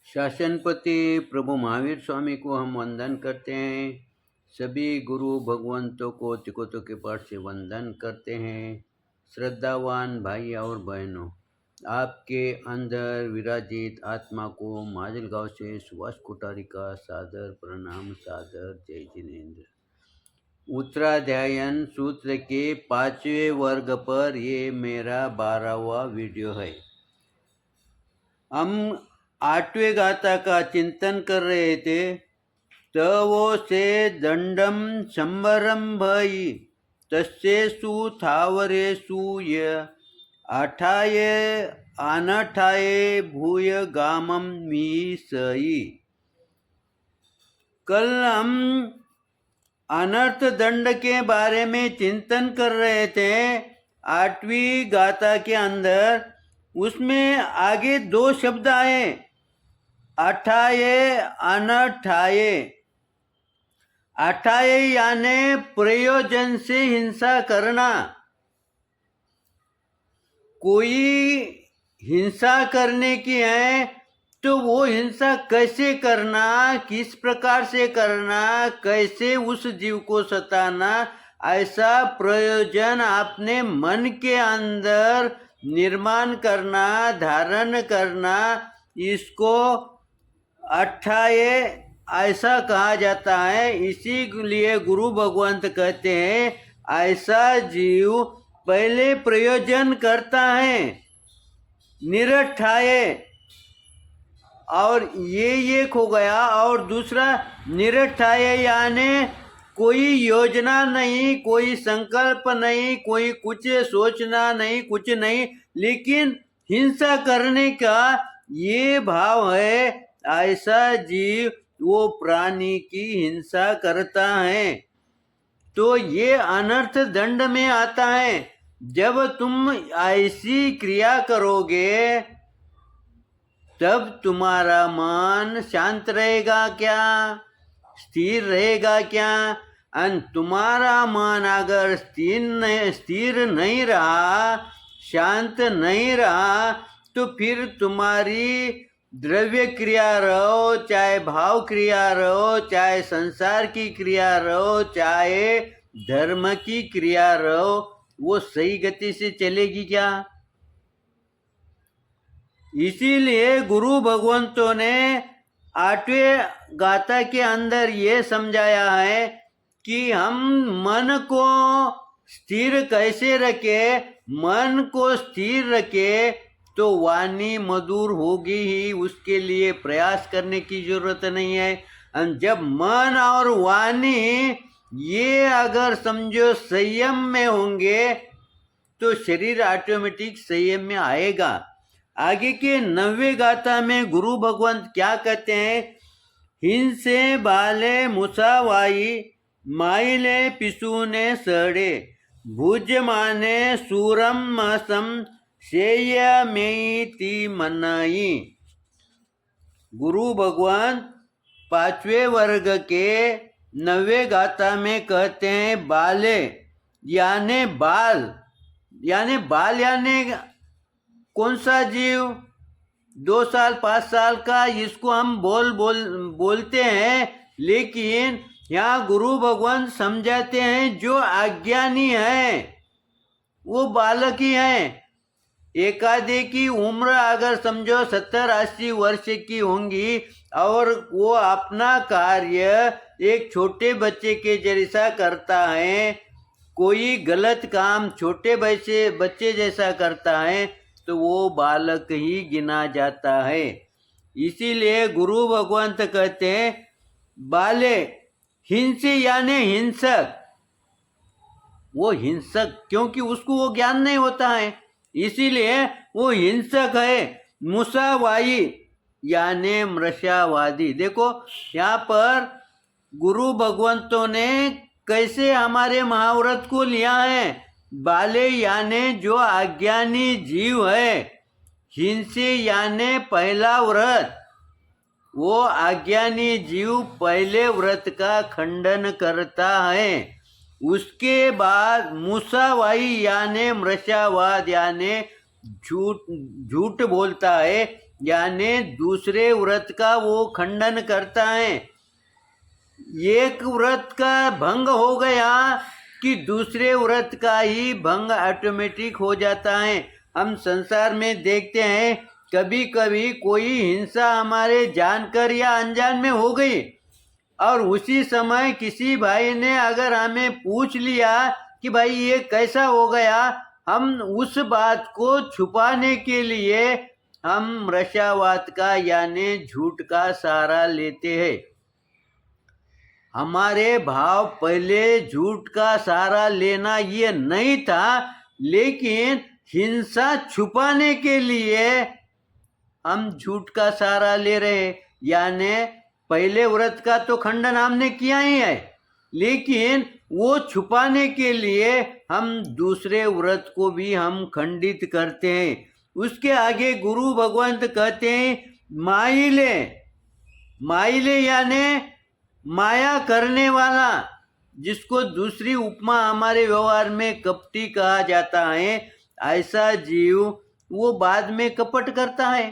शासनपति प्रभु महावीर स्वामी को हम वंदन करते हैं। सभी गुरु भगवंतों को तिकोतों के पाठ से वंदन करते हैं। श्रद्धावान भाई और बहनों, आपके अंदर विराजित आत्मा को माजलगांव से सुभाष कोठारी का सादर प्रणाम, सादर जय जिनेन्द्र। उत्तराध्यायन सूत्र के 5वें वर्ग पर ये मेरा 12वां वीडियो है। हम 8वें गाथा का चिंतन कर रहे थे। तवो से दंडम शंबरम भई तस्सेसु थावरेसु य आठाये अनठाये भूय गामम मीसई। कल हम अनर्थ दंड के बारे में चिंतन कर रहे थे 8वीं गाथा के अंदर। उसमें आगे 2 शब्द आए, अठाये अनठाये। अठाये यानी प्रयोजन से हिंसा करना। कोई हिंसा करने की है तो वो हिंसा कैसे करना, किस प्रकार से करना, कैसे उस जीव को सताना, ऐसा प्रयोजन अपने मन के अंदर निर्माण करना, धारण करना, इसको अठाये ऐसा कहा जाता है। इसीलिए गुरु भगवंत कहते हैं ऐसा जीव पहले प्रयोजन करता है निरठाये, और ये एक हो गया। और दूसरा निरठाये यानी कोई योजना नहीं, कोई संकल्प नहीं, कोई कुछ सोचना नहीं, कुछ नहीं, लेकिन हिंसा करने का ये भाव है। ऐसा जीव वो प्राणी की हिंसा करता है तो ये अनर्थ दंड में आता है। जब तुम ऐसी क्रिया करोगे तब तुम्हारा मन शांत रहेगा क्या, स्थिर रहेगा क्या? और तुम्हारा मन अगर स्थिर नहीं रहा, शांत नहीं रहा, तो फिर तुम्हारी द्रव्य क्रिया रहो, चाहे भाव क्रिया रहो, चाहे संसार की क्रिया रहो, चाहे धर्म की क्रिया रहो, वो सही गति से चलेगी क्या? इसीलिए गुरु भगवंतों ने 8वें गाथा के अंदर ये समझाया है कि हम मन को स्थिर कैसे रखे। मन को स्थिर रखे तो वाणी मधुर होगी ही, उसके लिए प्रयास करने की जरूरत नहीं है। जब मन और वाणी ये अगर समझो संयम में होंगे तो शरीर ऑटोमेटिक संयम में आएगा। आगे के 9वें गाथा में गुरु भगवंत क्या कहते हैं? हिंसे बाले मुसावाई माइले पिसूने सड़े भुज माने सूरम मसम शेय मेती मनाई। गुरु भगवंत 5वें वर्ग के 9वें गाथा में कहते हैं बाले यानी बाल, यानी बाल यानी कौन सा जीव? 2 साल 5 साल का, इसको हम बोलते हैं। लेकिन यहाँ गुरु भगवान समझाते हैं जो अज्ञानी है वो बालक ही है। एकादे की उम्र अगर समझो 70-80 वर्ष की होंगी और वो अपना कार्य एक छोटे बच्चे के जैसा करता है, कोई गलत काम छोटे बच्चे जैसा करता है, तो वो बालक ही गिना जाता है। इसीलिए गुरु भगवंत कहते हैं बाले हिंसे यानी हिंसक। वो हिंसक क्योंकि उसको वो ज्ञान नहीं होता है, इसीलिए वो हिंसक है। मुसावाई यानी मृषावादी। देखो यहाँ पर गुरु भगवंतों ने कैसे हमारे महाव्रत को लिया है। बाले यानी जो अज्ञानी जीव है, हिंसे यानी पहला व्रत। वो अज्ञानी जीव पहले व्रत का खंडन करता है। उसके बाद मुसावाई यानी मृषावाद यानी झूठ झूठ बोलता है, यानी दूसरे व्रत का वो खंडन करता है। एक व्रत का भंग हो गया कि दूसरे व्रत का ही भंग ऑटोमेटिक हो जाता है। हम संसार में देखते हैं कभी कभी कोई हिंसा हमारे जानकर या अनजान में हो गई, और उसी समय किसी भाई ने अगर हमें पूछ लिया कि भाई ये कैसा हो गया, हम उस बात को छुपाने के लिए हम रसावाद का यानी झूठ का सहारा लेते हैं। हमारे भाव पहले झूठ का सहारा लेना ये नहीं था, लेकिन हिंसा छुपाने के लिए हम झूठ का सहारा ले रहे हैं। यानी पहले व्रत का तो खंडन हमने किया ही है, लेकिन वो छुपाने के लिए हम दूसरे व्रत को भी हम खंडित करते हैं। उसके आगे गुरु भगवंत कहते हैं माइले। माइले यानी माया करने वाला, जिसको दूसरी उपमा हमारे व्यवहार में कपटी कहा जाता है। ऐसा जीव वो बाद में कपट करता है,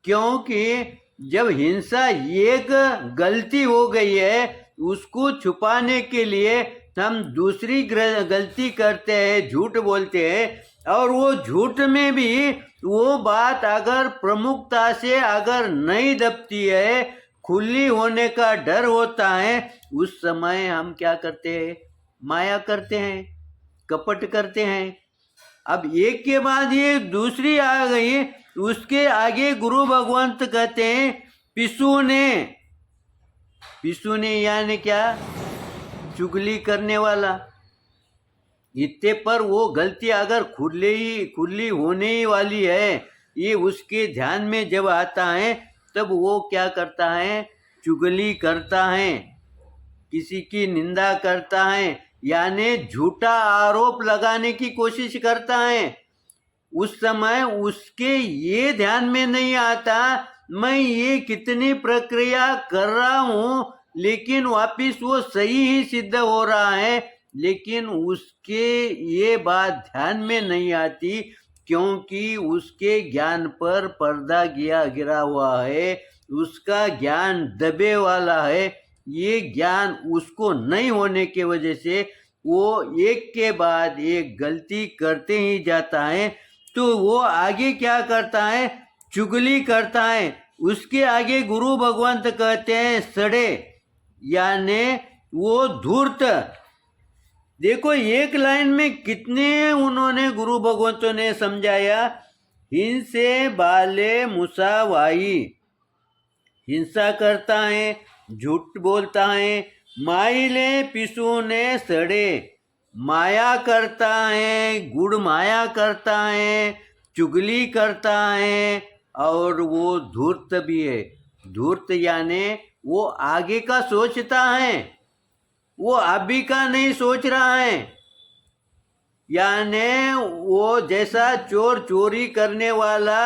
क्योंकि जब हिंसा एक गलती हो गई है, उसको छुपाने के लिए हम दूसरी गलती करते हैं, झूठ बोलते हैं। और वो झूठ में भी वो बात अगर प्रमुखता से अगर नहीं दबती है, खुली होने का डर होता है, उस समय हम क्या करते हैं? माया करते हैं, कपट करते हैं। अब एक के बाद ये दूसरी आ गई। उसके आगे गुरु भगवंत कहते हैं पिसूने। पिसूने यानी क्या? चुगली करने वाला। इतने पर वो गलती अगर खुली होने ही वाली है, ये उसके ध्यान में जब आता है, तब वो क्या करता है? चुगली करता है, किसी की निंदा करता है, यानी झूठा आरोप लगाने की कोशिश करता है। उस समय उसके ये ध्यान में नहीं आता मैं ये कितनी प्रक्रिया कर रहा हूँ, लेकिन वापिस वो सही ही सिद्ध हो रहा है, लेकिन उसके ये बात ध्यान में नहीं आती, क्योंकि उसके ज्ञान पर पर्दा गिरा हुआ है, उसका ज्ञान दबे वाला है। ये ज्ञान उसको नहीं होने के वजह से वो एक के बाद एक गलती करते ही जाता है। तो वो आगे क्या करता है? चुगली करता है। उसके आगे गुरु भगवंत कहते हैं सड़े, यानी वो धूर्त। देखो एक लाइन में कितने उन्होंने गुरु भगवंतों ने समझाया। हिंसे बाले मुसावाई, हिंसा करता है, झूठ बोलता है। माइले पिसूने सड़े, माया करता है, गुड़ माया करता है, चुगली करता है, और वो धूर्त भी है। धूर्त यानी वो आगे का सोचता है, वो अभी का नहीं सोच रहा है। यानी वो जैसा चोर चोरी करने वाला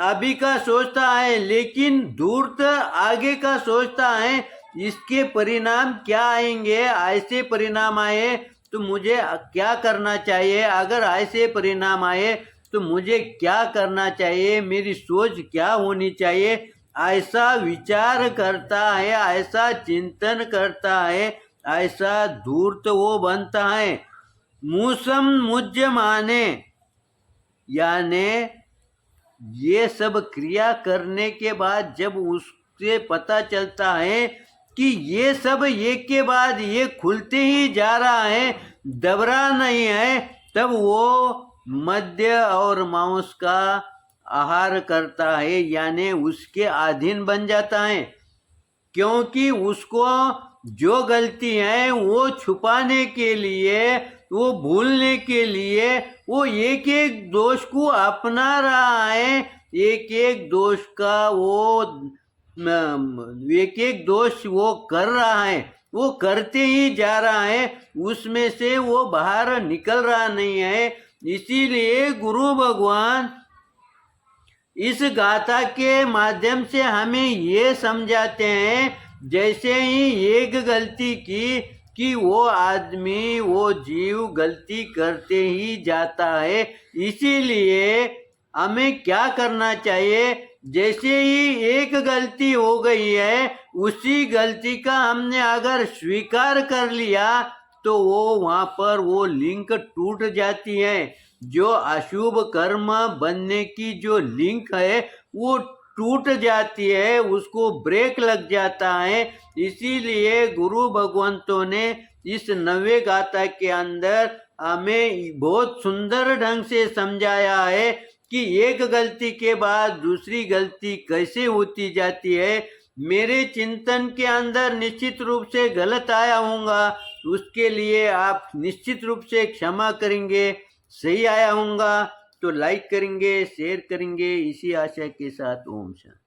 अभी का सोचता है, लेकिन धूर्त आगे का सोचता है, इसके परिणाम क्या आएंगे, ऐसे परिणाम आए तो मुझे क्या करना चाहिए, अगर ऐसे परिणाम आए तो मुझे क्या करना चाहिए, मेरी सोच क्या होनी चाहिए, ऐसा विचार करता है, ऐसा चिंतन करता है, ऐसा धूर्त वो बनता है। मूसम मुज्जमाने, यानी ये सब क्रिया करने के बाद जब उससे पता चलता है कि ये सब एक के बाद ये खुलते ही जा रहा है, दब रहा नहीं है, तब वो मद्य और मांस का आहार करता है, यानी उसके अधीन बन जाता है। क्योंकि उसको जो गलती है वो छुपाने के लिए, वो भूलने के लिए वो एक एक दोष को अपना रहा है, एक एक दोष का वो एक एक दोष वो कर रहा है, वो करते ही जा रहा है, उसमें से वो बाहर निकल रहा नहीं है। इसीलिए गुरु भगवान इस गाथा के माध्यम से हमें ये समझाते हैं, जैसे ही एक गलती की कि वो आदमी वो जीव गलती करते ही जाता है। इसीलिए हमें क्या करना चाहिए। जैसे ही एक गलती हो गई है, उसी गलती का हमने अगर स्वीकार कर लिया तो वो वहां पर वो लिंक टूट जाती है। जो अशुभ कर्म बनने की जो लिंक है वो टूट जाती है, उसको ब्रेक लग जाता है। इसीलिए गुरु भगवंतों ने इस नवे गाथा के अंदर हमें बहुत सुंदर ढंग से समझाया है कि एक गलती के बाद दूसरी गलती कैसे होती जाती है। मेरे चिंतन के अंदर निश्चित रूप से गलत आया होगा, उसके लिए आप निश्चित रूप से क्षमा करेंगे। सही आया होगा तो लाइक करेंगे, शेयर करेंगे। इसी आशा के साथ ओम शांति।